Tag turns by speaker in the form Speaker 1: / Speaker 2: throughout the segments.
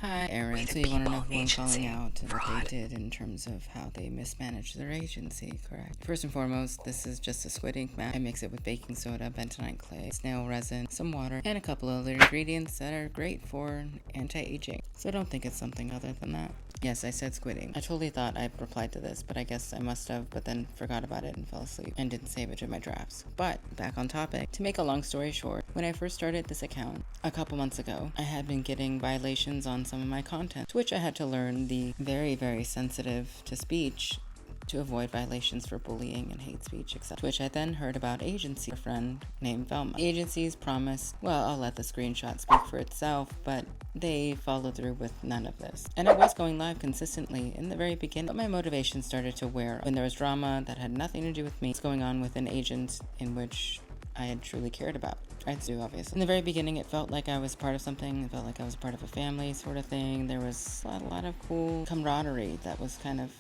Speaker 1: Hi, Aaron. So you want to know who I'm calling out and what they did in terms of how they mismanaged their agency, correct? First and foremost, this is just a squid ink mask. I mix it with baking soda, bentonite clay, snail resin, some water, and a couple other ingredients that are great for anti-aging. So don't think it's something other than that. Yes, I said squid ink. I totally thought I replied to this, but I guess I must have, but then forgot about it and fell asleep and didn't save it in my drafts. But back on topic. To make a long story short, when I first started this account a couple months ago, I had been getting violations on some of my content, to which I had to learn the very, very sensitive to speech to avoid violations for bullying and hate speech, etc. To which I then heard about agency, a friend named Velma. Agencies promised, well, I'll let the screenshot speak for itself, but they followed through with none of this. And I was going live consistently in the very beginning, but my motivation started to wear when there was drama that had nothing to do with me. What's going on with an agent in which I had truly cared about. I do, obviously. In the very beginning, it felt like I was part of something. It felt like I was part of a family sort of thing. There was a lot of cool camaraderie that was kind of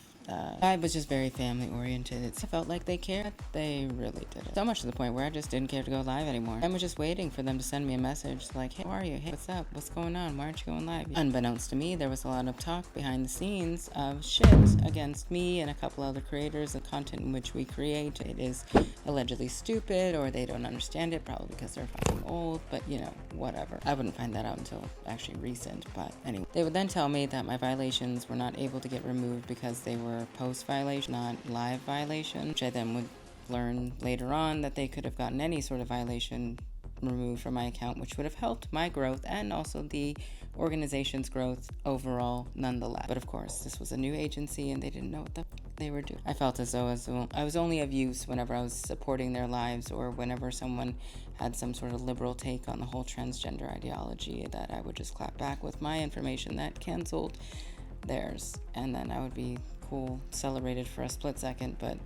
Speaker 1: I was just very family oriented. It felt like they cared. They really didn't. So much to the point where I just didn't care to go live anymore. I was just waiting for them to send me a message like, hey, how are you? Hey, what's up? What's going on? Why aren't you going live? Unbeknownst to me, there was a lot of talk behind the scenes of shit against me and a couple other creators. The content in which we create, it is allegedly stupid or they don't understand it, probably because they're fucking old, but you know, whatever. I wouldn't find that out until actually recent, but anyway. They would then tell me that my violations were not able to get removed because they were post violation, not live violation, which I then would learn later on that they could have gotten any sort of violation removed from my account, which would have helped my growth and also the organization's growth overall nonetheless. But of course, this was a new agency and they didn't know what they were doing. I felt as though I was only of use whenever I was supporting their lives or whenever someone had some sort of liberal take on the whole transgender ideology, that I would just clap back with my information that canceled theirs, and then I would be cool, celebrated for a split second, but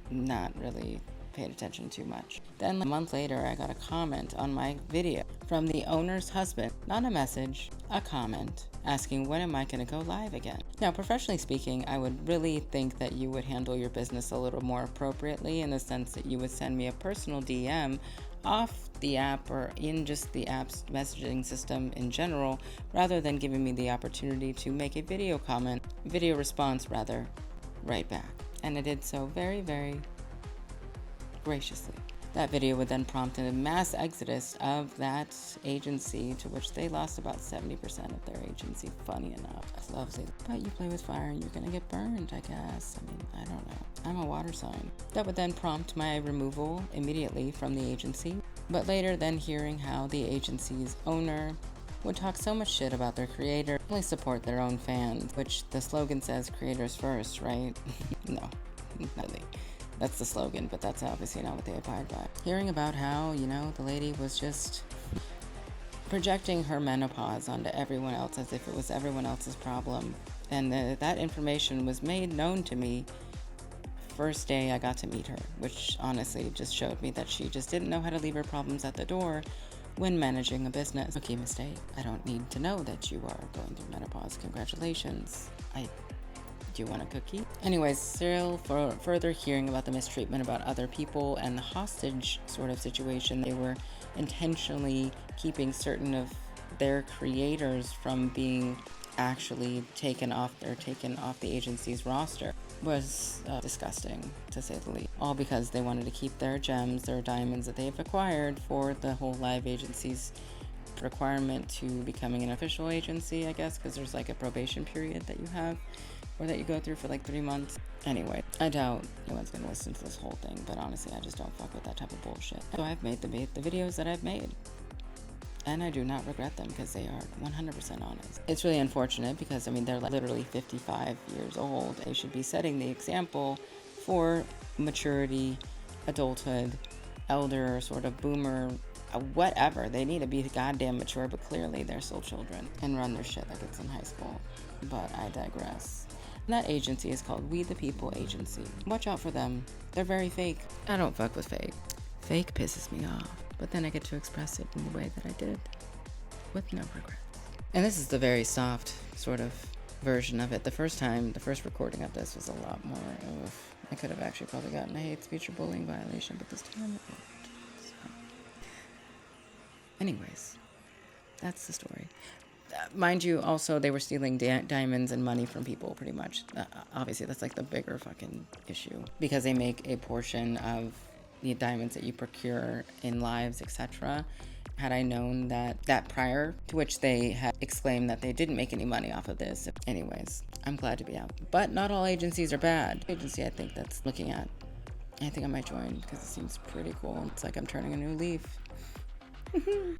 Speaker 1: not really paid attention too much. Then a month later, I got a comment on my video from the owner's husband, not a message, a comment, asking when am I going to go live again. Now, professionally speaking, I would really think that you would handle your business a little more appropriately in the sense that you would send me a personal DM off the app or in just the app's messaging system in general, rather than giving me the opportunity to make a video response right back. And I did so very, very graciously. That video would then prompt a mass exodus of that agency, to which they lost about 70% of their agency, funny enough. I love it. But you play with fire and you're gonna get burned, I guess. I mean, I don't know. I'm a water sign. That would then prompt my removal immediately from the agency. But later, then hearing how the agency's owner would talk so much shit about their creator, only support their own fans, which the slogan says creators first, right? No, not really. That's the slogan, but that's obviously not what they abide by. Hearing about how, the lady was just projecting her menopause onto everyone else as if it was everyone else's problem. And that information was made known to me first day I got to meet her, which honestly just showed me that she just didn't know how to leave her problems at the door when managing a business. Okay, mistake. I don't need to know that you are going through menopause. Congratulations. Do you want a cookie? Anyways, still for further hearing about the mistreatment about other people and the hostage sort of situation, they were intentionally keeping certain of their creators from being actually taken off the agency's roster was disgusting, to say the least. All because they wanted to keep their gems, their diamonds that they've acquired for the whole live agency's requirement to becoming an official agency, I guess, because there's like a probation period that you have or that you go through for like 3 months. Anyway, I doubt anyone's gonna listen to this whole thing, but honestly, I just don't fuck with that type of bullshit. So I've made the videos that I've made, and I do not regret them because they are 100% honest. It's really unfortunate because, they're like literally 55 years old. They should be setting the example for maturity, adulthood, elder, sort of boomer, whatever. They need to be goddamn mature, but clearly they're still children and run their shit like it's in high school. But I digress. That agency is called We the People Agency. Watch out for them. They're very fake. I don't fuck with fake. Fake pisses me off. But then I get to express it in the way that I did, with no regrets. And this is the very soft sort of version of it. The first recording of this was a lot more of, I could have actually probably gotten a hate speech or bullying violation, but this time it won't. So. Anyways, that's the story. Mind you, also, they were stealing diamonds and money from people, pretty much. Obviously, that's like the bigger fucking issue. Because they make a portion of the diamonds that you procure in lives, etc. Had I known that prior, to which they had exclaimed that they didn't make any money off of this. Anyways, I'm glad to be out. But not all agencies are bad. Agency I think that's looking at. I think I might join because it seems pretty cool. It's like I'm turning a new leaf.